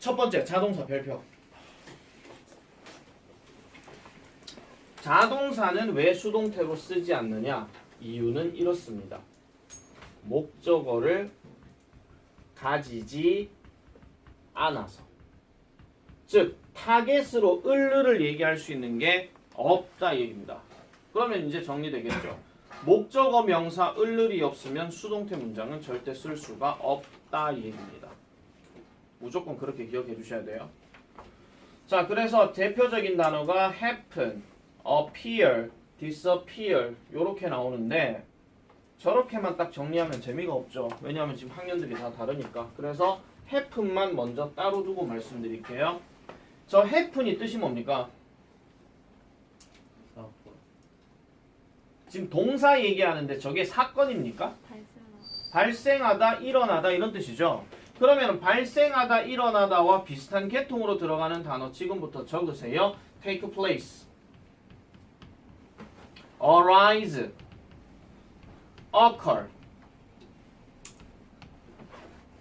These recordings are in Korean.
첫 번째 자동사 별표. 자동사는 왜 수동태로 쓰지 않느냐? 이유는 이렇습니다. 목적어를 가지지 않아서. 즉 타겟으로 을을 얘기할 수 있는 게 없다 얘기입니다. 그러면 이제 정리되겠죠. 목적어 명사 을이 없으면 수동태 문장은 절대 쓸 수가 없다 얘기입니다. 무조건 그렇게 기억해 주셔야 돼요. 자, 그래서 대표적인 단어가 happen, appear, disappear 요렇게 나오는데 저렇게만 딱 정리하면 재미가 없죠. 왜냐하면 지금 학년들이 다 다르니까. 그래서 happen만 먼저 따로 두고 말씀드릴게요. 저 happen이 뜻이 뭡니까? 지금 동사 얘기하는데 저게 사건입니까? 발생하다, 일어나다 이런 뜻이죠. 그러면 발생하다, 일어나다와 비슷한 계통으로 들어가는 단어 지금부터 적으세요. take place, arise, occur.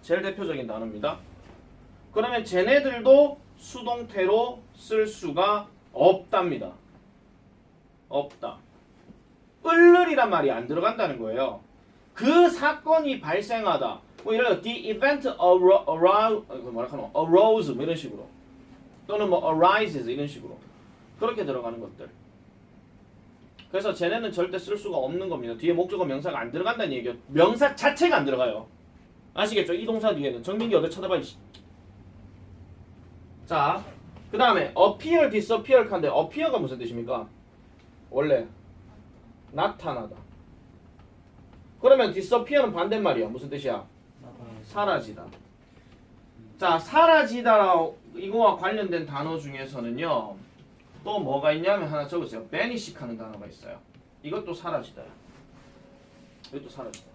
제일 대표적인 단어입니다. 그러면 쟤네들도 수동태로 쓸 수가 없답니다. 없다. 을이란 말이 안 들어간다는 거예요. 그 사건이 발생하다. 뭐 예를 들어 the event arose 뭐 이런 식으로 또는 뭐 arises 이런 식으로 그렇게 들어가는 것들. 그래서 쟤네는 절대 쓸 수가 없는 겁니다. 뒤에 목적어 명사가 안 들어간다는 얘기예요. 명사 자체가 안 들어가요. 아시겠죠? 이 동사 뒤에는 정민기 어디 쳐다봐. 자, 그 다음에 appear, disappear 한데 appear가 무슨 뜻입니까? 원래 나타나다. 그러면 disappear는 반대말이야. 무슨 뜻이야? 사라지다. 자, 사라지다 이거와 관련된 단어 중에서는요. 또 뭐가 있냐면 하나 적으세요. vanish 하는 단어가 있어요. 이것도 사라지다야. 이것도 사라지다.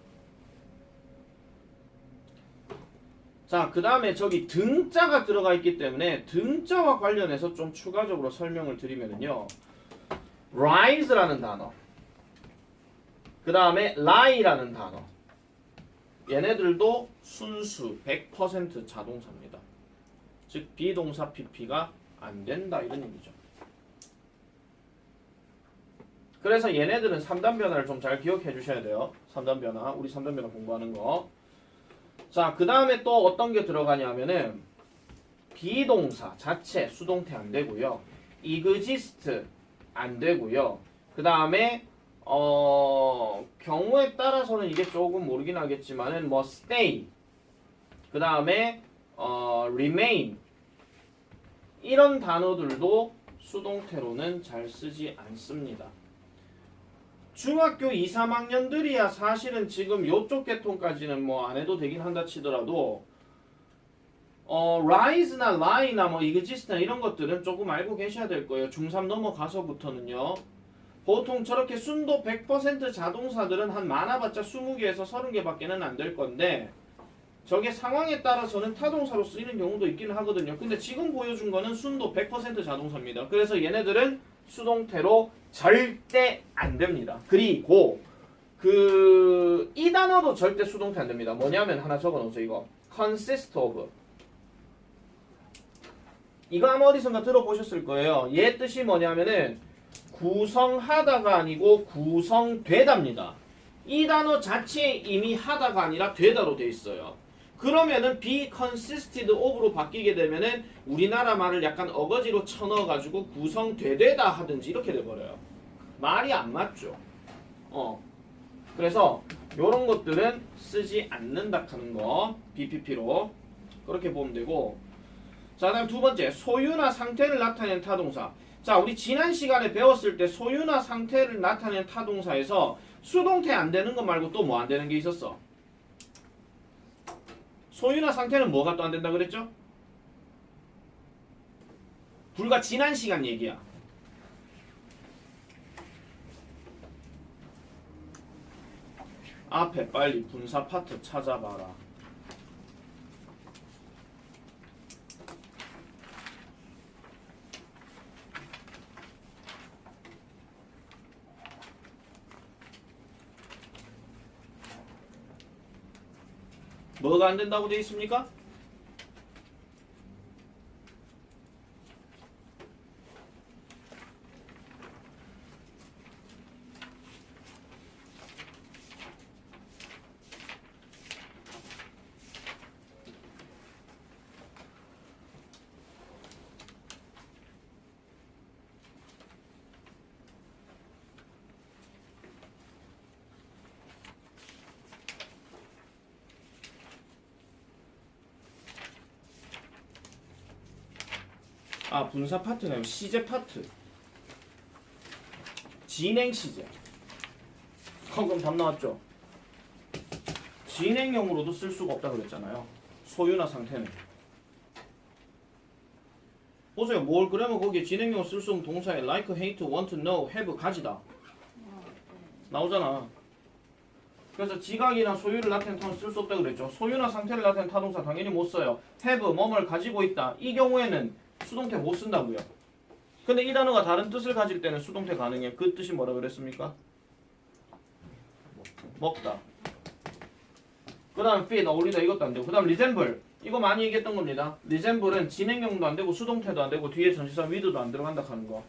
자, 그 다음에 저기 등자가 들어가 있기 때문에 등자와 관련해서 좀 추가적으로 설명을 드리면요. rise라는 단어, 그 다음에 lie라는 단어, 얘네들도 순수 100% 자동사입니다. 즉 비동사 PP가 안 된다 이런 얘기죠. 그래서 얘네들은 3단 변화를 좀 잘 기억해 주셔야 돼요. 3단 변화, 우리 3단 변화 공부하는 거. 자, 그 다음에 또 어떤 게 들어가냐면은 비동사 자체 수동태 안 되고요. exist 안 되고요. 그 다음에 경우에 따라서는 이게 조금 모르긴 하겠지만은 뭐 stay, 그 다음에 remain 이런 단어들도 수동태로는 잘 쓰지 않습니다. 중학교 2, 3학년들이야 사실은 지금 요쪽 계통까지는 뭐 안 해도 되긴 한다 치더라도 rise나 lie나 뭐 exist나 이런 것들은 조금 알고 계셔야 될 거예요. 중3 넘어가서부터는요. 보통 저렇게 순도 100% 자동사들은 한 많아봤자 20개에서 30개밖에는 안 될 건데 저게 상황에 따라서는 타동사로 쓰이는 경우도 있기는 하거든요. 근데 지금 보여준 거는 순도 100% 자동사입니다. 그래서 얘네들은 수동태로 절대 안 됩니다. 그리고 이 단어도 절대 수동태 안 됩니다. 뭐냐면 하나 적어 놓으세요. 이거 consist of. 이거 아마 어디선가 들어보셨을 거예요. 얘 뜻이 뭐냐면은 구성하다가 아니고 구성되답니다. 이 단어 자체에 이미 하다가 아니라 되다로 돼 있어요. 그러면은 be consisted of로 바뀌게 되면은 우리나라 말을 약간 어거지로 쳐넣어가지고 구성되되다 하든지 이렇게 돼버려요. 말이 안 맞죠. 그래서 요런 것들은 쓰지 않는다 하는 거 BPP로 그렇게 보면 되고. 자, 다음 두 번째 소유나 상태를 나타내는 타동사. 자, 우리 지난 시간에 배웠을 때 소유나 상태를 나타내는 타동사에서 수동태 안 되는 거 말고 또 뭐 안 되는 게 있었어? 소유나 상태는 뭐가 또 안 된다 그랬죠? 불과 지난 시간 얘기야. 앞에 빨리 분사 파트 찾아봐라. 뭐가 안 된다고 되어 있습니까? 분사 파트가 아니고 시제 파트. 진행 시제. 그럼 답 나왔죠? 진행형으로도 쓸 수가 없다 그랬잖아요. 소유나 상태는. 보세요. 뭘 그러면 거기에 진행형 쓸 수 없는 동사에 like, hate, want, know, have, 가지다. 나오잖아. 그래서 지각이나 소유를 나타낸 타동사 쓸 수 없다 그랬죠. 소유나 상태를 나타낸 타동사 당연히 못 써요. have, 뭐뭘 가지고 있다. 이 경우에는 수동태 못 쓴다고요. 근데 이 단어가 다른 뜻을 가질 때는 수동태 가능해. 그 뜻이 뭐라 그랬습니까? 먹다. 그 다음 fit, 어울리다 이것도 안 되고. 그 다음 resemble. 이거 많이 얘기했던 겁니다. resemble은 진행형도 안 되고 수동태도 안 되고 뒤에 전치사 with도 안 들어간다 하는 거.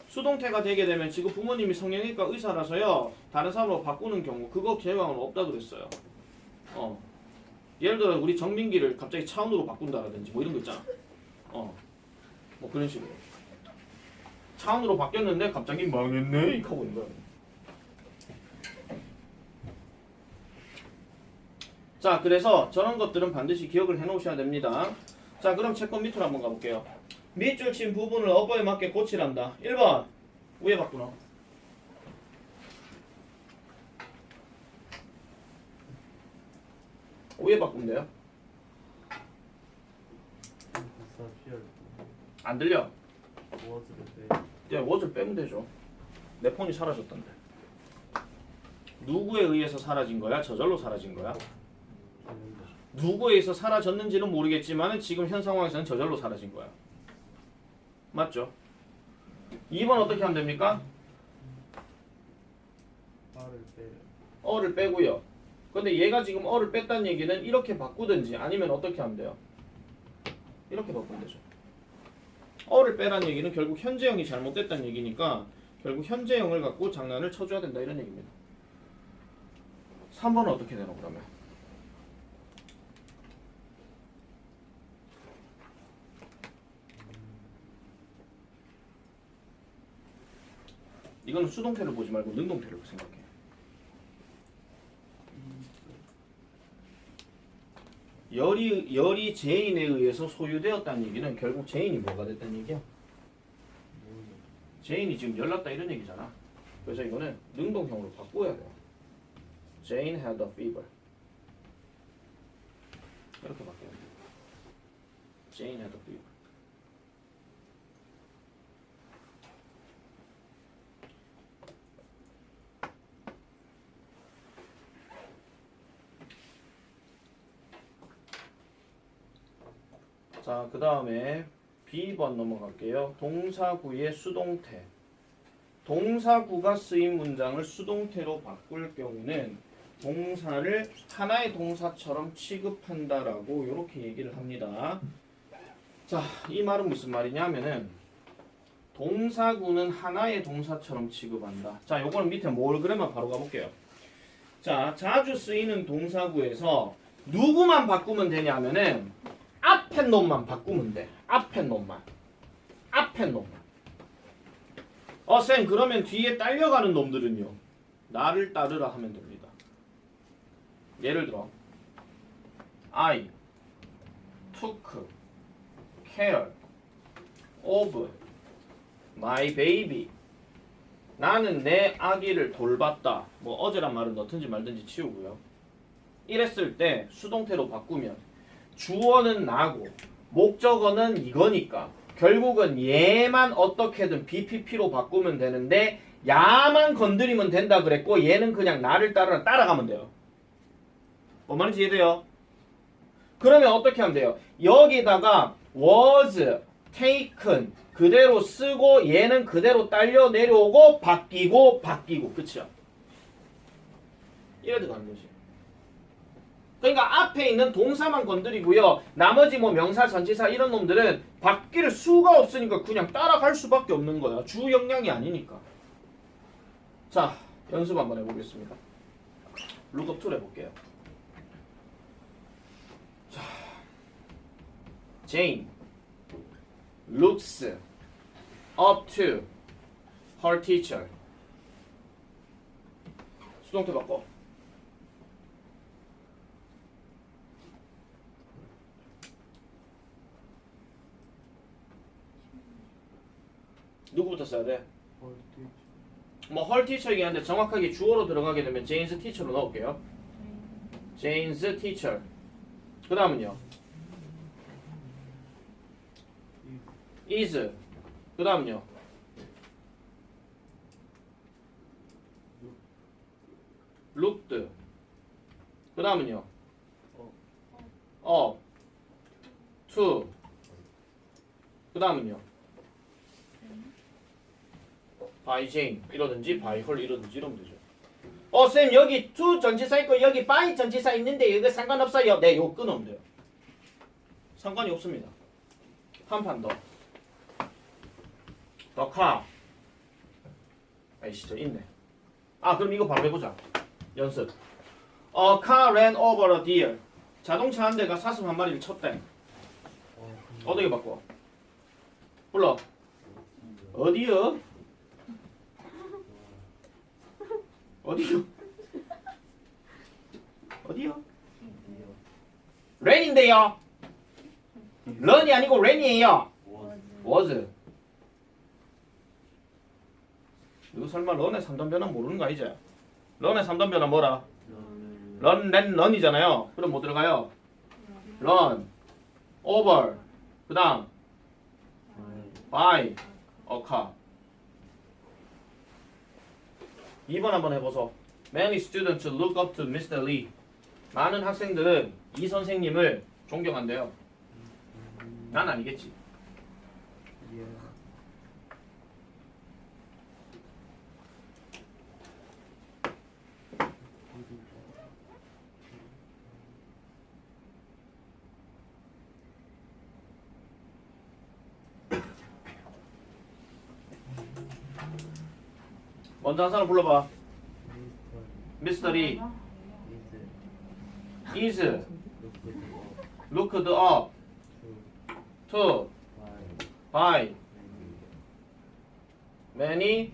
수동태가 되게 되면 지금 부모님이 성형외과 의사라서요. 다른 사람으로 바꾸는 경우 그거 제왕은 없다 그랬어요. 예를 들어 우리 정민기를 갑자기 차은우로 바꾼다라든지 뭐 이런 거 있잖아. 뭐 그런 식으로. 차은우로 바뀌었는데 갑자기 망했네 하고 있는 거야. 자, 그래서 저런 것들은 반드시 기억을 해 놓으셔야 됩니다. 자, 그럼 채권 밑으로 한번 가볼게요. 밑줄 친 부분을 어버에 맞게 고치란다. 1번 위에 바꾸나? 위에 바꾸면 돼요. 안 들려? 야, 워즈를 빼면 되죠. 내 폰이 사라졌던데. 누구에 의해서 사라진 거야? 저절로 사라진 거야? 누구에 의해서 사라졌는지는 모르겠지만 지금 현 상황에서는 저절로 사라진 거야. 맞죠? 2번 어떻게 하면 됩니까? 어를 빼고요. 근데 얘가 지금 어를 뺐다는 얘기는 이렇게 바꾸든지 아니면 어떻게 하면 돼요? 이렇게 바꾸면 되죠. 어를 빼라는 얘기는 결국 현재형이 잘못됐다는 얘기니까 결국 현재형을 갖고 장난을 쳐줘야 된다 이런 얘기입니다. 3번은 어떻게 되노 그러면? 이거는 수동태를 보지 말고 능동태를 생각해. 열이 제인에 의해서 소유되었다는 얘기는 결국 제인이 뭐가 됐다는 얘기야? 제인이 지금 열났다 이런 얘기잖아. 그래서 이거는 능동형으로 바꿔야 돼요. Jane had a fever. 이렇게 바뀌어야 돼요. Jane had a fever. 자, 그 다음에 B번 넘어갈게요. 동사구의 수동태. 동사구가 쓰인 문장을 수동태로 바꿀 경우는 동사를 하나의 동사처럼 취급한다라고 이렇게 얘기를 합니다. 자, 이 말은 무슨 말이냐면은 동사구는 하나의 동사처럼 취급한다. 자, 요거는 밑에 뭘 그러면 바로 가볼게요. 자, 자주 쓰이는 동사구에서 누구만 바꾸면 되냐면은 앞에 놈만 바꾸면 돼. 앞에 놈만. 쌤, 그러면 뒤에 딸려가는 놈들은요? 나를 따르라 하면 됩니다. 예를 들어 I took care of my baby. 나는 내 아기를 돌봤다. 뭐 어제란 말은 넣든지 말든지 치우고요. 이랬을 때 수동태로 바꾸면 주어는 나고 목적어는 이거니까 결국은 얘만 어떻게든 BPP로 바꾸면 되는데 야만 건드리면 된다 그랬고 얘는 그냥 나를 따라가면 돼요. 뭔 말인지 이해돼요? 그러면 어떻게 하면 돼요? 여기다가 was taken 그대로 쓰고 얘는 그대로 딸려 내려오고 바뀌고 끝이야. 이래도 가는 거지. 그러니까 앞에 있는 동사만 건드리고요. 나머지 뭐 명사, 전치사 이런 놈들은 바뀔 수가 없으니까 그냥 따라갈 수밖에 없는 거야. 주 역량이 아니니까. 자, 연습 한번 해보겠습니다. 룩업 툴 해볼게요. 자, Jane looks up to her teacher. 수동태 바꿔. 누구부터 써야 돼? 뭐 her teacher이긴 한데 정확하게 주어로 들어가게 되면 Jane's teacher로 넣을게요. Jane's teacher. 그 다음은요. is. 그 다음은요. looked. 그 다음은요. up. to. 그 다음은요. by Jane 이러든지 by her 이러든지 이러면 되죠. 쌤 여기 to 전치사 있고 여기 by 전치사 있는데 이거 상관없어요. 네, 요거 끊으면 돼요. 상관이 없습니다. 한 판 더. The car. 아이씨 저 있네. 그럼 이거 바로 해보자. 연습. A car ran over a deer. 자동차 한 대가 사슴 한 마리를 쳤대. 어떻게 바꿔? 불러. 어디요? 어디요? 어디요? 렌인데요. 런이 아니고 렌이에요. was. 이거 설마 런의 3단 변화 모르는 거 아니지? 런의 3단 변화 뭐라? 런, 렌, 런이잖아요. 그럼 뭐 들어가요? 런, over. 그 다음 by a car. 2번 한번 해보소. Many students look up to Mr. Lee. 많은 학생들은 이 선생님을 존경한대요. 난 아니겠지. 먼저 한 사람 불러봐. Mr. Lee is looked up to by many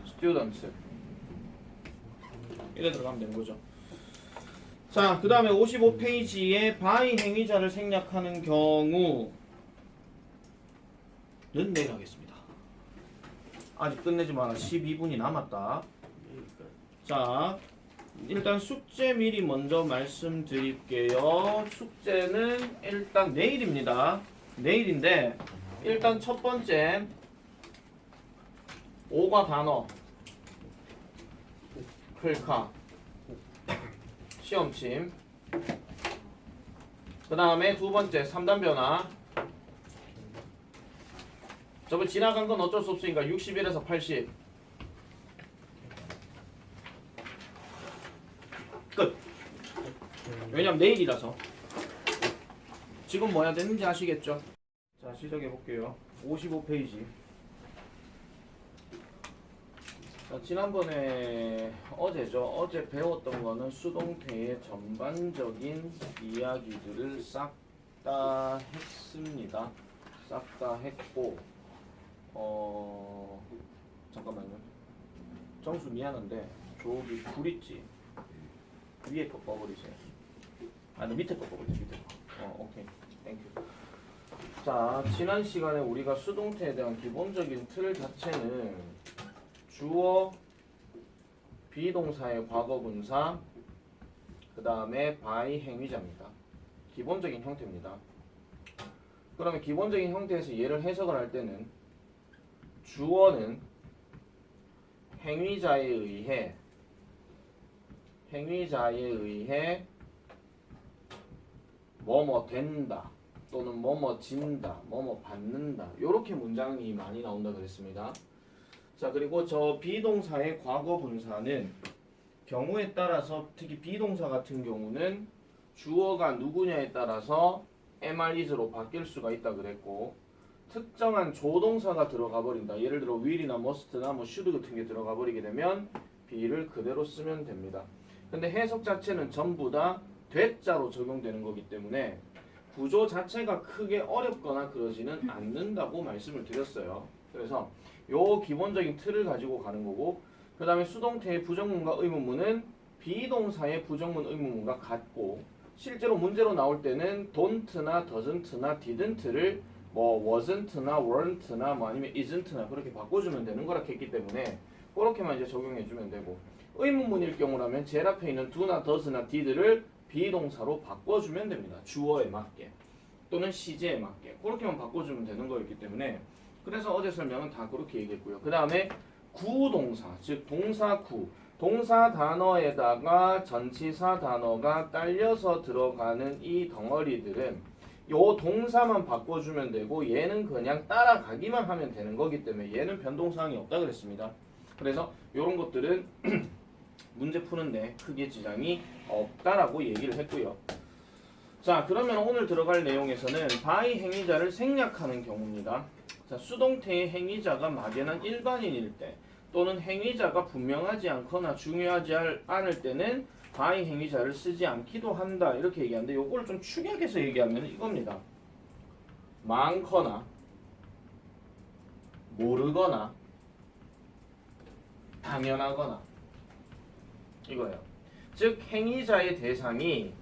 students. 이래 들어가면 되는 거죠. 자, 그 다음에 55페이지에 by 행위자를 생략하는 경우는 내일 하겠습니다. 아직 끝내지 마라. 12분이 남았다. 자, 일단 숙제 미리 먼저 말씀드릴게요. 숙제는 일단 내일입니다. 내일인데 일단 첫 번째 5과 단어 클카 시험침. 그 다음에 두 번째 3단 변화. 저번 지나간 건 어쩔 수 없으니까 61에서 80. 끝. 왜냐면 내일이라서. 지금 뭐 해야 되는지 아시겠죠? 자, 시작해 볼게요. 55페이지. 자, 지난번에 어제 배웠던 거는 수동태의 전반적인 이야기들을 싹 다 했습니다. 싹 다 했고, 잠깐만요. 정수 미안한데 저기 불 있지? 위에 거 꺼버리세요. 너 밑에 거 꺼버리세요. 밑에 거. 오케이. 땡큐. 자, 지난 시간에 우리가 수동태에 대한 기본적인 틀 자체는 주어, 비동사의 과거분사, 그 다음에 by 행위자입니다. 기본적인 형태입니다. 그러면 기본적인 형태에서 얘를 해석을 할 때는 주어는 행위자에 의해 뭐뭐 된다 또는 뭐뭐 진다, 뭐뭐 받는다, 요렇게 문장이 많이 나온다 그랬습니다. 자, 그리고 저 비동사의 과거 분사는 경우에 따라서 특히 비동사 같은 경우는 주어가 누구냐에 따라서 MRIs로 바뀔 수가 있다 그랬고, 특정한 조동사가 들어가 버린다. 예를 들어 will이나 must나 뭐 should 같은 게 들어가 버리게 되면 be를 그대로 쓰면 됩니다. 근데 해석 자체는 전부 다 되자로 적용되는 거기 때문에 구조 자체가 크게 어렵거나 그러지는 않는다고 말씀을 드렸어요. 그래서 요 기본적인 틀을 가지고 가는 거고, 그 다음에 수동태의 부정문과 의문문은 비동사의 부정문 의문문과 같고, 실제로 문제로 나올 때는 don't나 doesn't나 didn't를 뭐 wasn't나 weren't나 뭐 아니면 isn't나 그렇게 바꿔주면 되는 거라 했기 때문에 그렇게만 이제 적용해주면 되고 의문문일 경우라면 제일 앞에 있는 do나 does나 did를 비동사로 바꿔주면 됩니다. 주어에 맞게 또는 시제에 맞게 그렇게만 바꿔주면 되는 거였기 때문에 그래서 어제 설명은 다 그렇게 얘기했고요. 그 다음에 구동사 즉 동사 구 동사 단어에다가 전치사 단어가 딸려서 들어가는 이 덩어리들은 요 동사만 바꿔주면 되고 얘는 그냥 따라가기만 하면 되는 거기 때문에 얘는 변동사항이 없다 그랬습니다. 그래서 이런 것들은 문제 푸는데 크게 지장이 없다라고 얘기를 했고요. 자, 그러면 오늘 들어갈 내용에서는 by 행위자를 생략하는 경우입니다. 자, 수동태의 행위자가 막연한 일반인일 때 또는 행위자가 분명하지 않거나 중요하지 않을 때는 by 행위자를 쓰지 않기도 한다 이렇게 얘기하는데 요걸 좀 축약해서 얘기하면 이겁니다. 많거나 모르거나 당연하거나 이거예요. 즉 행위자의 대상이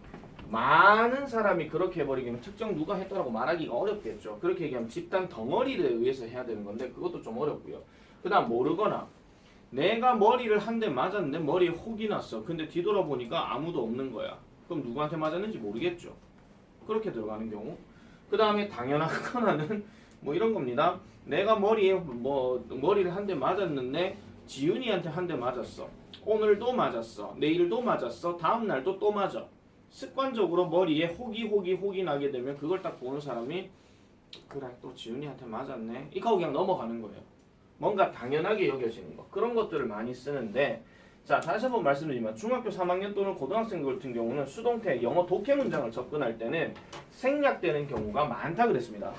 많은 사람이 그렇게 해버리면 특정 누가 했다라고 말하기가 어렵겠죠. 그렇게 얘기하면 집단 덩어리에 의해서 해야 되는 건데 그것도 좀 어렵고요. 그 다음 모르거나 내가 머리를 한 대 맞았는데 머리에 혹이 났어. 근데 뒤돌아보니까 아무도 없는 거야. 그럼 누구한테 맞았는지 모르겠죠. 그렇게 들어가는 경우. 그 다음에 당연하거나는 뭐 이런 겁니다. 내가 머리를 한 대 맞았는데 지훈이한테 한 대 맞았어. 오늘도 맞았어. 내일도 맞았어. 다음 날도 또 맞아. 습관적으로 머리에 혹이 나게 되면 그걸 딱 보는 사람이 그래 또 지훈이한테 맞았네. 이거 그냥 넘어가는 거예요. 뭔가 당연하게 여겨지는 거. 그런 것들을 많이 쓰는데 자 다시 한번 말씀드리면 중학교 3학년 또는 고등학생 같은 경우는 수동태 영어 독해 문장을 접근할 때는 생략되는 경우가 많다 그랬습니다.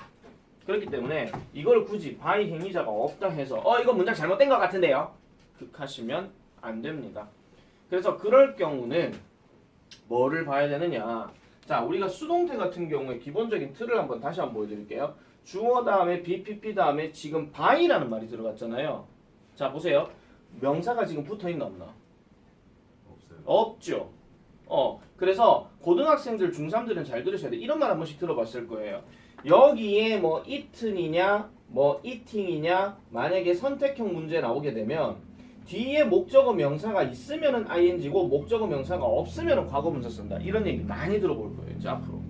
그렇기 때문에 이걸 굳이 by 행위자가 없다 해서 이거 문장 잘못된 것 같은데요. 극하시면 안 됩니다. 그래서 그럴 경우는 뭐를 봐야 되느냐. 자 우리가 수동태 같은 경우에 기본적인 틀을 한번 다시 한번 보여드릴게요. 주어 다음에 BPP 다음에 지금 by라는 말이 들어갔잖아요. 자 보세요. 명사가 지금 붙어있나 없나? 없어요. 없죠. 그래서 고등학생들 중3들은 잘 들으셔야 돼. 이런 말 한 번씩 들어봤을 거예요. 여기에 뭐 eaten이냐 뭐 eating이냐 만약에 선택형 문제 나오게 되면 뒤에 목적어 명사가 있으면은 ing고 목적어 명사가 없으면은 과거분사 쓴다. 이런 얘기 많이 들어볼 거예요. 이제 앞으로.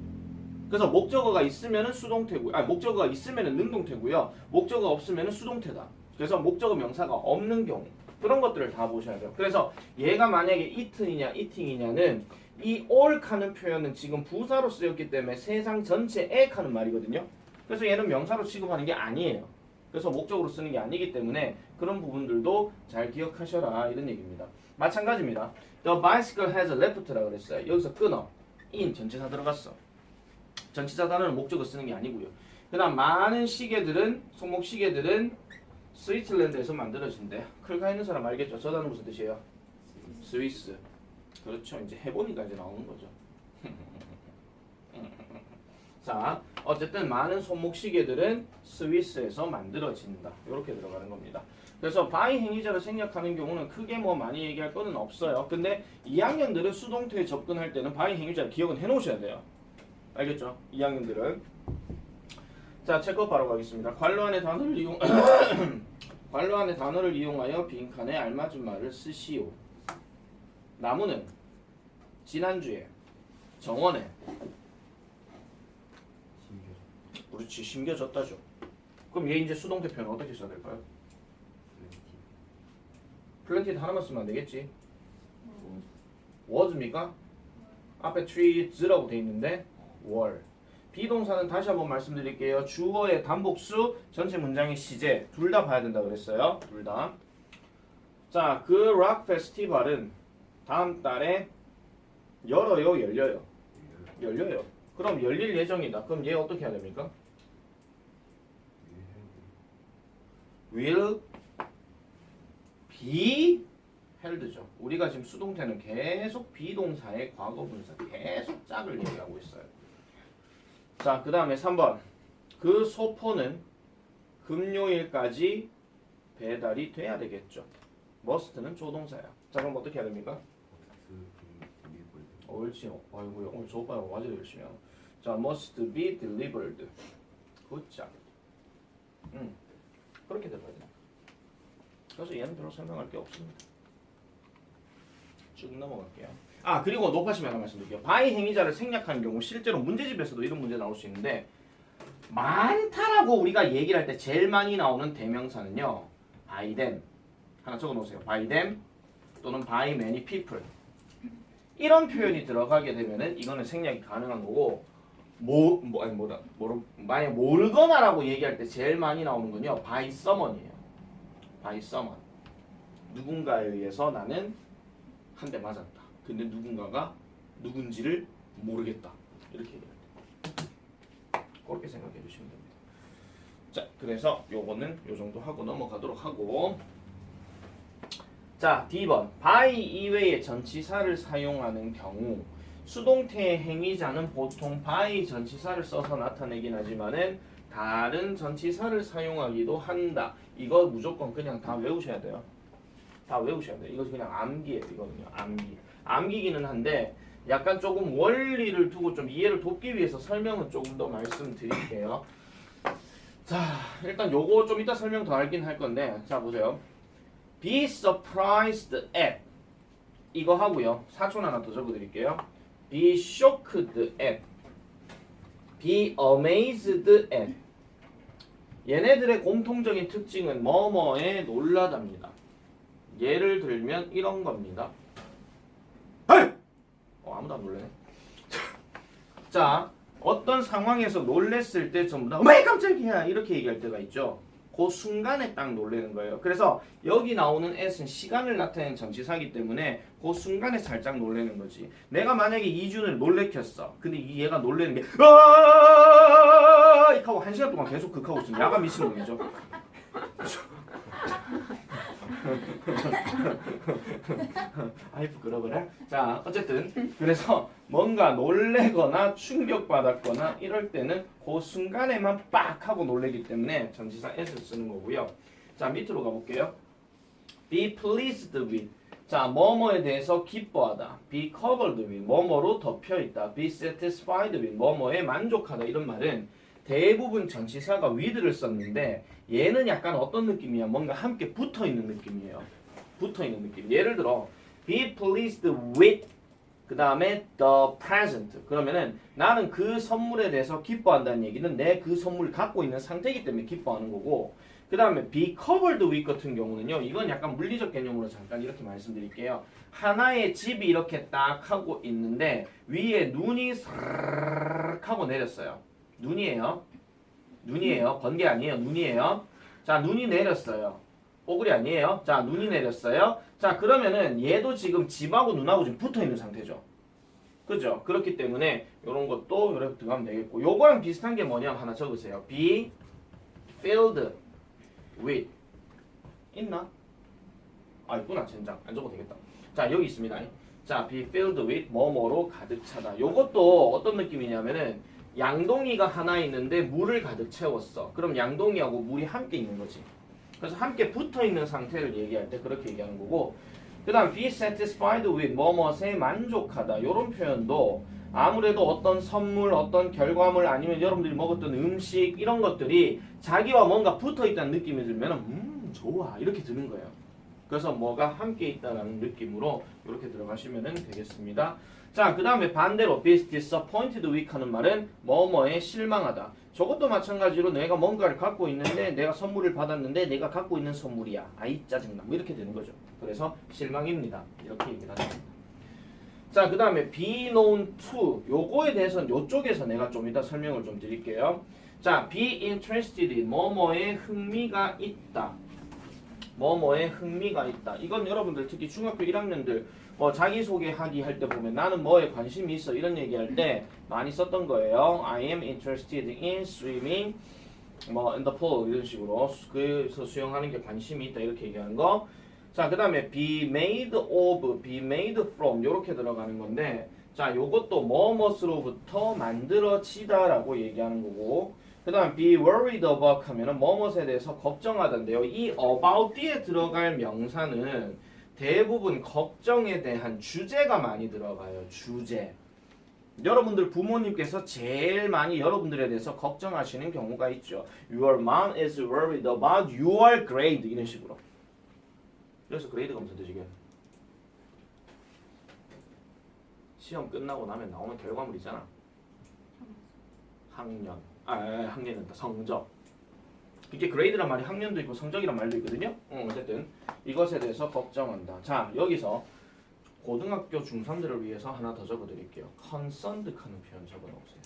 그래서 목적어가 있으면은 수동태고, 목적어가 있으면은 능동태고요. 목적어가 없으면은 수동태다. 그래서 목적어 명사가 없는 경우 그런 것들을 다 보셔야 돼요. 그래서 얘가 만약에 eaten이냐 eating이냐는 이 all 하는 표현은 지금 부사로 쓰였기 때문에 세상 전체에 하는 말이거든요. 그래서 얘는 명사로 취급하는 게 아니에요. 그래서 목적으로 쓰는 게 아니기 때문에 그런 부분들도 잘 기억하셔라 이런 얘기입니다. 마찬가지입니다. The bicycle has left라고 그랬어요. 여기서 끊어. in 전치사 들어갔어. 전치사 단어는 목적으로 쓰는 게 아니고요. 그 다음 많은 시계들은 손목 시계들은 스위스랜드에서 만들어진대. 클가 있는 사람 알겠죠? 저 단어 무슨 뜻이에요? 스위스. 그렇죠. 이제 해보니까 이제 나오는 거죠. 자, 어쨌든 많은 손목 시계들은 스위스에서 만들어진다. 이렇게 들어가는 겁니다. 그래서 by 행위자를 생략하는 경우는 크게 뭐 많이 얘기할 거는 없어요. 근데 2학년들은 수동태에 접근할 때는 by 행위자를 기억은 해놓으셔야 돼요. 알겠죠? 2학년들은. 자, 체크 바로 가겠습니다. 관로 안의 단어를 이용하여 빈칸에 알맞은 말을 쓰시오. 나무는 지난주에 정원에 그렇지 심겨졌다죠. 그럼 얘 이제 수동태 표현 어떻게 써야 될까요? 플랜티드 하나만 쓰면 안 되겠지. was입니까? 앞에 trees라고 돼 있는데 were. 비동사는 다시 한번 말씀드릴게요. 주어의 단복수, 전체 문장의 시제 둘 다 봐야 된다 그랬어요. 둘 다. 자, 그 락 페스티벌은 다음 달에 열어요, 열려요? 열려요. 그럼 열릴 예정이다. 그럼 얘 어떻게 해야 됩니까? will be held죠. 우리가 지금 수동태는 계속 비동사의 과거분사 계속 짝을 얘기하고 있어요. 자, 그 다음에 3번. 그 소포는 금요일까지 배달이 돼야 되겠죠. must는 조동사야. 자, 그럼 어떻게 해야 됩니까? 옳지. 아이고야. 오늘 저 오빠가 와제 열심히 하고. 자, must be delivered. 굿잡. 그렇게 들어야 돼요. 그래서 얘는 별로 설명할 게 없습니다. 쭉 넘어갈게요. 아 그리고 높아심 하나 말씀드릴게요. 바이 행위자를 생략하는 경우 실제로 문제집에서도 이런 문제 나올 수 있는데 많다라고 우리가 얘기를 할 때 제일 많이 나오는 대명사는요. by them 하나 적어놓으세요. by them 또는 by many people 이런 표현이 들어가게 되면은 이거는 생략이 가능한 거고 만약 모르거나라고 얘기할 때 제일 많이 나오는 건요. by someone이에요. by someone 누군가에 의해서 나는 한 대 맞았다. 근데 누군가가 누군지를 모르겠다. 이렇게 얘기해요. 그렇게 생각해 주시면 됩니다. 자, 그래서 요거는 요 정도 하고 넘어가도록 하고 자, D번 by 이외의 전치사를 사용하는 경우 수동태의 행위자는 보통 by 전치사를 써서 나타내긴 하지만은 다른 전치사를 사용하기도 한다. 이거 무조건 그냥 다 외우셔야 돼요. 다 외우셔야 돼요. 이거 그냥 암기예요. 이거는요. 암기기는 한데 약간 조금 원리를 두고 좀 이해를 돕기 위해서 설명은 조금 더 말씀드릴게요. 자, 일단 요거 좀 이따 설명 더 하긴 할 건데 자 보세요. Be surprised at 이거 하고요. 사촌 하나 더 적어드릴게요. Be shocked at Be amazed at 얘네들의 공통적인 특징은 뭐뭐에 놀라답니다. 예를 들면 이런 겁니다. 아무도 안 놀래네. 자, 어떤 상황에서 놀랬을 때 전부 다 왜 깜짝이야 이렇게 얘기할 때가 있죠. 그 순간에 딱 놀래는 거예요. 그래서 여기 나오는 at은 시간을 나타내는 전치사이기 때문에 그 순간에 살짝 놀래는 거지. 내가 만약에 이준을 놀래켰어. 근데 얘가 놀래는 게 이렇게 하고 1시간 동안 계속 극하고 있으면 야가 미친놈이죠. 아이 부끄러워라. 자 어쨌든 그래서 뭔가 놀래거나 충격받았거나 이럴 때는 그 순간에만 빡 하고 놀래기 때문에 전치사 as를 쓰는 거고요. 자 밑으로 가볼게요. Be pleased with 자 뭐뭐에 대해서 기뻐하다. Be covered with 뭐뭐로 덮여있다. Be satisfied with 뭐뭐에 만족하다. 이런 말은 대부분 전치사가 with를 썼는데 얘는 약간 어떤 느낌이야? 뭔가 함께 붙어있는 느낌이에요. 붙어있는 느낌. 예를 들어 be pleased with 그 다음에 the present 그러면은 나는 그 선물에 대해서 기뻐한다는 얘기는 내 그 선물을 갖고 있는 상태이기 때문에 기뻐하는 거고 그 다음에 be covered with 같은 경우는요 이건 약간 물리적 개념으로 잠깐 이렇게 말씀드릴게요. 하나의 집이 이렇게 딱 하고 있는데 위에 눈이 사르르 하고 내렸어요. 눈이에요. 번개 아니에요. 눈이에요. 자 눈이 내렸어요. 오글이 아니에요. 자 눈이 내렸어요. 자 그러면은 얘도 지금 집하고 눈하고 지금 붙어있는 상태죠. 그죠? 그렇기 때문에 이런 것도 이렇게 들어가면 되겠고 요거랑 비슷한 게 뭐냐면 하나 적으세요. be filled with 있나? 아 있구나. 젠장 안 적어도 되겠다. 자 여기 있습니다. 자 be filled with 뭐뭐로 가득 차다. 요것도 어떤 느낌이냐면은 양동이가 하나 있는데 물을 가득 채웠어. 그럼 양동이하고 물이 함께 있는 거지. 그래서 함께 붙어있는 상태를 얘기할 때 그렇게 얘기하는 거고 그 다음 be satisfied with 뭐뭐에 만족하다 이런 표현도 아무래도 어떤 선물, 어떤 결과물 아니면 여러분들이 먹었던 음식 이런 것들이 자기와 뭔가 붙어있다는 느낌이 들면 좋아 이렇게 드는 거예요. 그래서 뭐가 함께 있다는 느낌으로 이렇게 들어가시면 되겠습니다. 자, 그 다음에 반대로 be disappointed with 하는 말은 뭐뭐에 실망하다. 저것도 마찬가지로 내가 뭔가를 갖고 있는데 내가 선물을 받았는데 내가 갖고 있는 선물이야. 아이 짜증나. 뭐 이렇게 되는 거죠. 그래서 실망입니다. 이렇게 얘기를 합니다. 자, 그 다음에 be known to 요거에 대해서는 요쪽에서 내가 좀 이따 설명을 좀 드릴게요. 자, be interested in 뭐뭐에 흥미가 있다. 뭐뭐에 흥미가 있다. 이건 여러분들 특히 중학교 1학년들 자기소개하기 할 때 보면 나는 뭐에 관심이 있어 이런 얘기할 때 많이 썼던 거예요. I am interested in swimming in the pool 이런 식으로 그래서 수영하는 게 관심이 있다 이렇게 얘기하는 거. 자, 그 다음에 be made of, be made from 이렇게 들어가는 건데 자, 요것도 뭐뭇으로부터 만들어지다라고 얘기하는 거고 그 다음 be worried about 하면은 뭐뭇에 대해서 걱정하던데요. 이 about 뒤에 들어갈 명사는 대부분 걱정에 대한 주제가 많이 들어가요. 주제. 여러분들 부모님께서 제일 많이 여러분들에 대해서 걱정하시는 경우가 있죠. Your mom is worried about your grade 이런 식으로. 그래서 그레이드가 무슨 뜻이게? 시험 끝나고 나면 나오는 결과물이잖아. 학년이다. 성적. 이게 그레이드란 말이 학년도 있고 성적이란 말도 있거든요. 어쨌든 이것에 대해서 걱정한다. 자, 여기서 고등학교 중3들을 위해서 하나 더 적어드릴게요. concerned 하는 표현 적어놓으세요.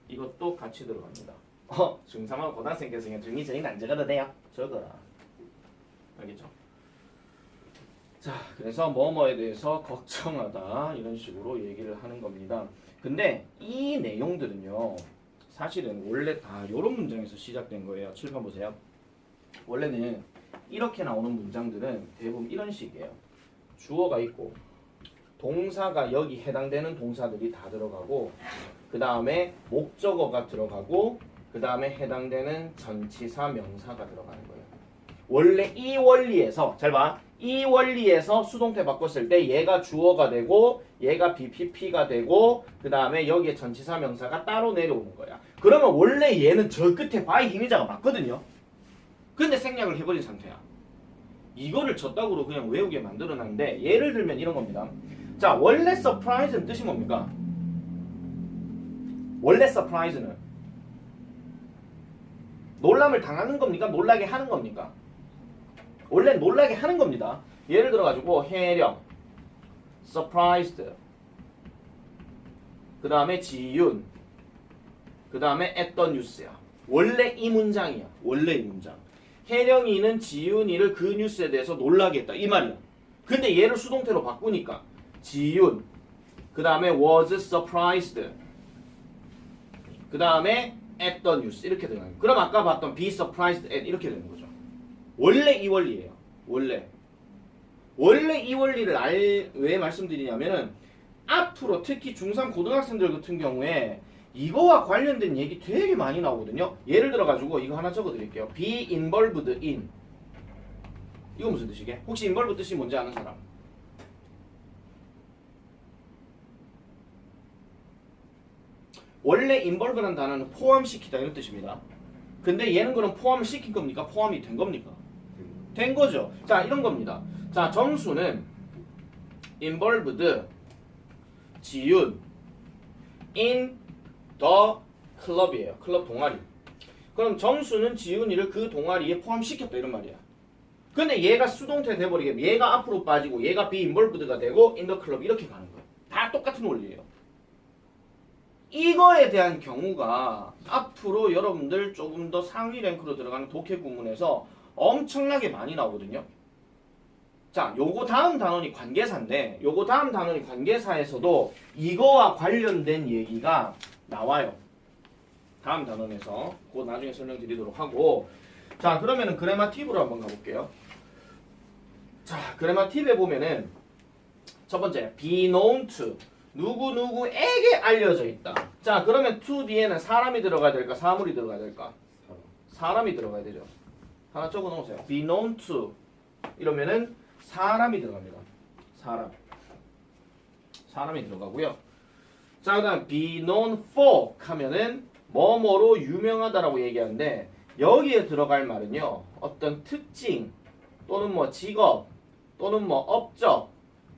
이것도 같이 들어갑니다. 중3하고 고등학생께서 그냥 중2 저희는 안 적어도 돼요. 적어라. 알겠죠? 자, 그래서 뭐뭐에 대해서 걱정하다 이런 식으로 얘기를 하는 겁니다. 근데 이 내용들은요, 사실은 원래 다 이런 문장에서 시작된 거예요. 칠판 보세요. 원래는 이렇게 나오는 문장들은 대부분 이런 식이에요. 주어가 있고 동사가 여기 해당되는 동사들이 다 들어가고 그 다음에 목적어가 들어가고 그 다음에 해당되는 전치사 명사가 들어가는 거예요. 원래 이 원리에서 잘 봐. 이 원리에서 수동태 바꿨을 때 얘가 주어가 되고 얘가 BPP가 되고 그 다음에 여기에 전치사 명사가 따로 내려오는 거야. 그러면 원래 얘는 저 끝에 by 힘의자가 맞거든요. 근데 생략을 해버린 상태야. 이거를 저따구로 그냥 외우게 만들어놨는데 예를 들면 이런 겁니다. 자, 원래 surprise는 뜻이 뭡니까? 원래 surprise는 놀람을 당하는 겁니까? 놀라게 하는 겁니까? 원래 놀라게 하는 겁니다. 예를 들어가지고 혜령, surprised, 그 다음에 지윤, 그 다음에 at the news야. 원래 이 문장이야. 원래 이 문장. 혜령이는 지윤이를 그 뉴스에 대해서 놀라게 했다. 이 말이야. 근데 얘를 수동태로 바꾸니까 지윤, 그 다음에 was surprised, 그 다음에 at the news 이렇게 되는 거예요. 그럼 아까 봤던 be surprised at 이렇게 되는 거죠. 원래 이 원리예요. 원래 이 원리를 왜 말씀드리냐면은 앞으로 특히 중3 고등학생들 같은 경우에 이거와 관련된 얘기 되게 많이 나오거든요. 예를 들어가지고 이거 하나 적어드릴게요. be involved in. 이거 무슨 뜻이게? 혹시 involve 뜻이 뭔지 아는 사람? 원래 involve라는 단어는 포함시키다 이런 뜻입니다. 근데 얘는 그럼 포함을 시킨 겁니까? 포함이 된 겁니까? 된 거죠. 자, 이런 겁니다. 자, 정수는 involved 지윤 in the club이에요. 클럽 동아리. 그럼 정수는 지윤이를 그 동아리에 포함시켰다 이런 말이야. 근데 얘가 수동태 돼버리게 얘가 앞으로 빠지고 얘가 be involved가 되고 in the club 이렇게 가는 거예요. 다 똑같은 원리예요. 이거에 대한 경우가 앞으로 여러분들 조금 더 상위 랭크로 들어가는 독해 구문에서 엄청나게 많이 나오거든요. 자, 요거 다음 단원이 관계사인데 요거 다음 단원이 관계사에서도 이거와 관련된 얘기가 나와요. 다음 단원에서 그거 나중에 설명드리도록 하고 자, 그러면은 그래마티브로 한번 가볼게요. 자, 그래마티브에 보면은 첫 번째 be known to 누구누구에게 알려져 있다. 자, 그러면 to 뒤에는 사람이 들어가야 될까? 사물이 들어가야 될까? 사람이 들어가야 되죠. 하나 적어 놓으세요. be known to 이러면은 사람이 들어갑니다. 사람이 들어가고요. 자, 그다음 be known for 하면은 뭐뭐로 유명하다라고 얘기하는데 여기에 들어갈 말은요. 어떤 특징 또는 뭐 직업 또는 뭐 업적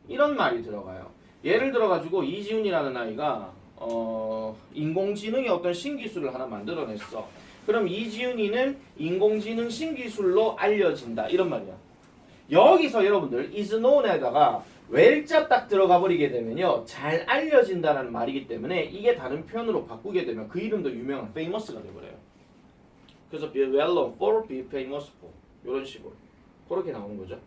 이런 말이 들어가요. 예를 들어가지고 이지훈이라는 아이가 인공지능의 어떤 신기술을 하나 만들어냈어. 그럼 이지훈이는 인공지능 신기술로 알려진다 이런 말이야. 여기서 여러분들 is known에다가 웰자 딱 들어가 버리게 되면요 잘 알려진다는 말이기 때문에 이게 다른 표현으로 바꾸게 되면 그 이름도 유명한 famous가 돼버려요. 그래서 be well known for, be famous for 이런 식으로 그렇게 나오는 거죠.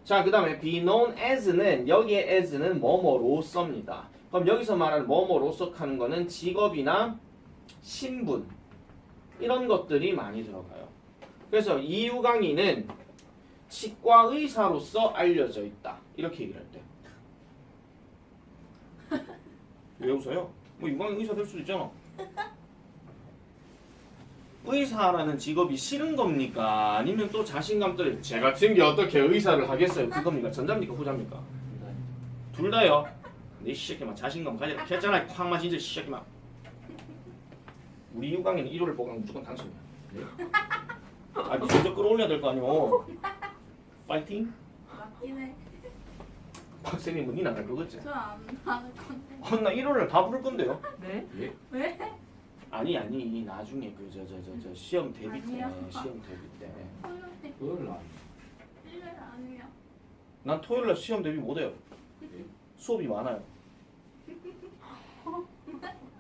자, 그 다음에 be known as는 여기에 as는 뭐뭐로서입니다. 그럼 여기서 말하는 뭐뭐로서 하는 거는 직업이나 신분 이런 것들이 많이 들어가요. 그래서 이유강이는 치과 의사로서 알려져 있다. 이렇게 얘기를 할 때. 왜 웃어요? 뭐 유강이 의사 될 수도 있잖아. 의사라는 직업이 싫은 겁니까? 아니면 또 자신감 떨어 제 같은 게 어떻게 의사를 하겠어요? 그겁니까? 전자입니까? 후자입니까? 둘 다요. 내 시새끼만 자신감 가져라 했잖아. 확 맞은 저 시새끼만. 우리 6강에는 1호를 보강 무조건 당첨이야. 아니 먼저 끌어올려야 될 거 아니오. 파이팅. 맞긴 해. 박사님은 니나 갈 거겠지? 저안 하는 건데. 나 1호를 다 부를 건데요. 네? 예? 왜? 아니 나중에 그 저 시험 대비 때 아니요. 시험 대비 때. 토요일 그걸 안. 일요일 아니에요. 난 토요일 날 시험 대비 못 해요. 예? 수업이 많아요.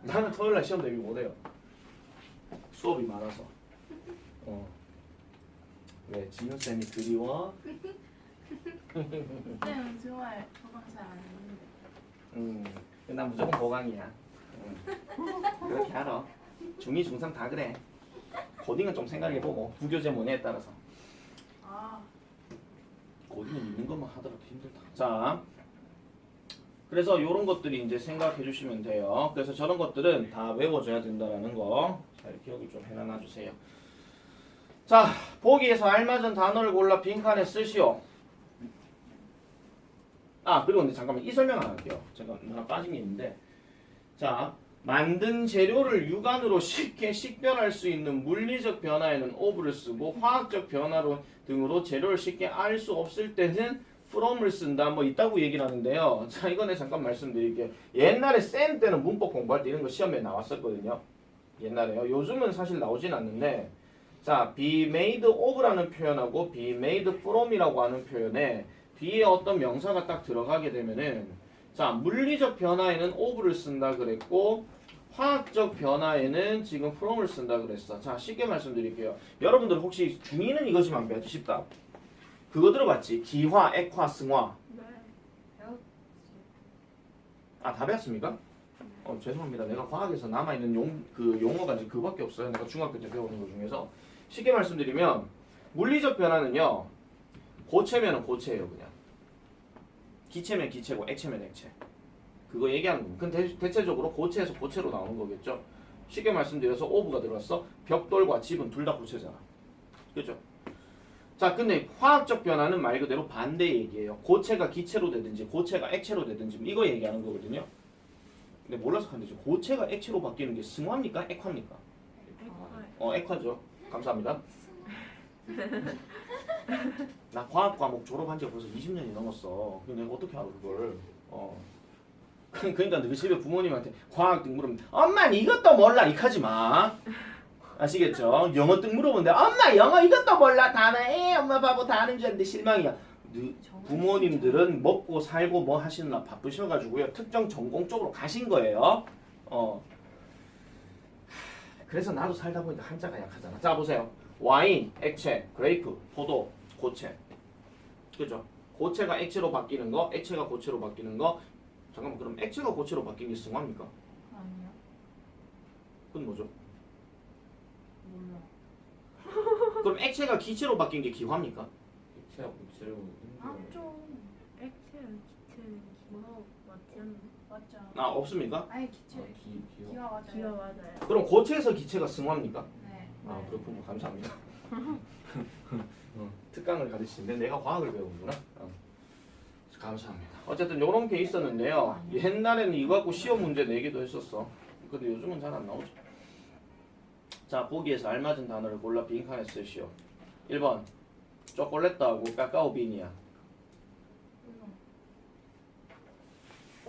나는 토요일 날 시험 대비 못 해요. 수업이 많아서. 왜 진우 쌤이 그리워? 쌤은 주말 도강 잘안 했는데. 난 무조건 보강이야. 그렇게 알아. 중2, 중3 다 그래. 고딩은 좀 생각해보고 부교재 문제에 따라서. 아, 고딩은 있는 것만 하더라도 힘들다. 자, 그래서 이런 것들이 이제 생각해 주시면 돼요. 그래서 저런 것들은 다 외워줘야 된다라는 거. 자, 기억을 좀 해놔 주세요. 자, 보기에서 알맞은 단어를 골라 빈칸에 쓰시오. 아, 그리고 근데 잠깐만 이 설명 안 할게요. 제가 하나 빠진 게 있는데. 자, 만든 재료를 육안으로 쉽게 식별할 수 있는 물리적 변화에는 of를 쓰고 화학적 변화로 등으로 재료를 쉽게 알 수 없을 때는 from을 쓴다. 뭐 있다고 얘기를 하는데요. 자, 이거는 잠깐 말씀드릴게요. 옛날에 쌤 때는 문법 공부할 때 이런 거 시험에 나왔었거든요. 옛날에요. 요즘은 사실 나오진 않는데 자, be made of라는 표현하고 be made from이라고 하는 표현에 뒤에 어떤 명사가 딱 들어가게 되면은 자, 물리적 변화에는 of를 쓴다 그랬고 화학적 변화에는 지금 from을 쓴다 그랬어. 자, 쉽게 말씀드릴게요. 여러분들 혹시 중2는 이것이만 배우기 쉽다. 그거 들어봤지? 기화, 액화, 승화. 네. 배웠지. 아, 다 배웠습니까? 죄송합니다. 내가 과학에서 남아있는 용어가 이제 그밖에 없어요. 내가 중학교 때 배우는 것 중에서. 쉽게 말씀드리면 물리적 변화는요. 고체면은 고체예요, 그냥. 기체면 기체고 액체면 액체. 그거 얘기하는 겁니다. 근데 대체적으로 고체에서 고체로 나오는 거겠죠. 쉽게 말씀드려서 오브가 들어갔어. 벽돌과 집은 둘 다 고체잖아. 그죠? 자, 근데 화학적 변화는 말 그대로 반대 얘기예요. 고체가 기체로 되든지 고체가 액체로 되든지 이거 얘기하는 거거든요. 근데 몰라서 하는데 고체가 액체로 바뀌는 게 승화입니까? 액화입니까? 액화죠. 감사합니다. 나 과학 과목 졸업한 지가 벌써 20년이 넘었어. 근데 내가 어떻게 알아 그걸? 그러니까 너 집에 부모님한테 과학 등 물으면 엄마 이것도 몰라 이카지 마. 아시겠죠? 영어 등 물어보는데 엄마 영어 이것도 몰라 단어 엄마 바보 다 아는 줄 알았는데 실망이야. 부모님들은 먹고 살고 뭐 하시느라 바쁘셔가지고요 특정 전공 쪽으로 가신 거예요. 그래서 나도 살다 보니까 한자가 약하잖아. 자 보세요. 와인, 액체, 그레이프, 포도, 고체. 그죠? 고체가 액체로 바뀌는 거, 액체가 고체로 바뀌는 거. 잠깐만 그럼 액체가 고체로 바뀌는 게 승화입니까? 아니요. 그건 뭐죠? 몰라. 그럼 액체가 기체로 바뀐 게 기화입니까? 액체하고 고체로 아, 좀 액체, 기체, 기화 맞지 않아? 아 없습니까? 아니 기체. 기화. 기화 맞아요. 기가 맞아요. 그럼 고체에서 기체가 승화입니까? 네. 아 그렇군요. 감사합니다. 특강을 가르치는데 내가 과학을 배우는구나. 감사합니다. 어쨌든 요런 게 있었는데요. 옛날에는 이거 갖고 시험 문제 내기도 했었어. 근데 요즘은 잘 안 나오죠. 자, 보기에서 알맞은 단어를 골라 빈칸에 쓰시오. 1번 초콜릿하고 카카오 빈이야.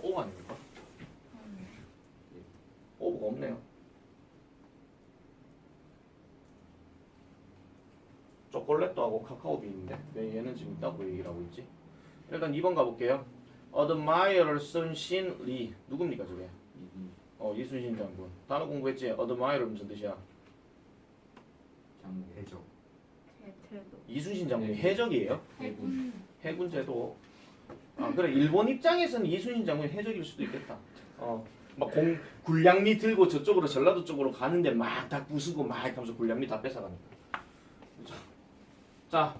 오 아닙니까? 오브가 없네요. 초콜릿도 하고 카카오 빈인데 왜 얘는 지금 있다고 얘기를 하고 있지? 일단 2번 가볼게요. Admirer 순신 리 누굽니까 저게? 이순신 장군. 단어 공부했지? Admirer 무슨 뜻이야? 장군 해적. 태도. 이순신 장군이 해적이에요? 해군. 해군 제도. 아 그래 일본 입장에서는 이순신 장군이 해적일 수도 있겠다. 막 군량미 들고 저쪽으로 전라도 쪽으로 가는데 막 다 부수고 막 하면서 군량미 다 뺏어가니까. 자,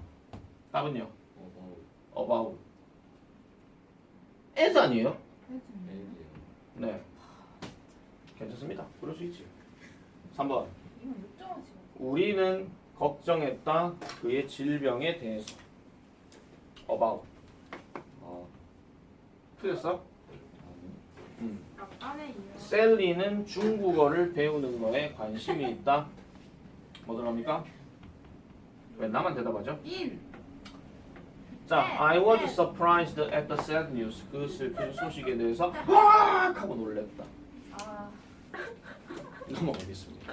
답은요? About. as 아니에요? 해군. 네. 괜찮습니다. 그럴 수 있지. 3번. 이건 몇 점이지? 우리는 걱정했다 그의 질병에 대해서. About. 틀렸어? 약간의 이유. 셀리는 중국어를 배우는 거에 관심이 있다. 뭐 들어갑니까? 왜 나만 대답하죠? 인. 자, I was surprised at the sad news. 그 슬픈 소식에 대해서 와 하고 놀랬다. 아. 넘어가겠습니다.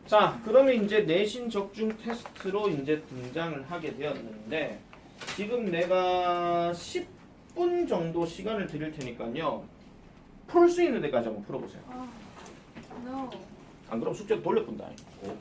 자, 그러면 이제 내신 적중 테스트로 이제 등장을 하게 되었는데 지금 내가 10분 정도 시간을 드릴 테니까요. 풀 수 있는 데까지 한번 풀어보세요. No. 안 그럼 숙제도 돌려본다. 오.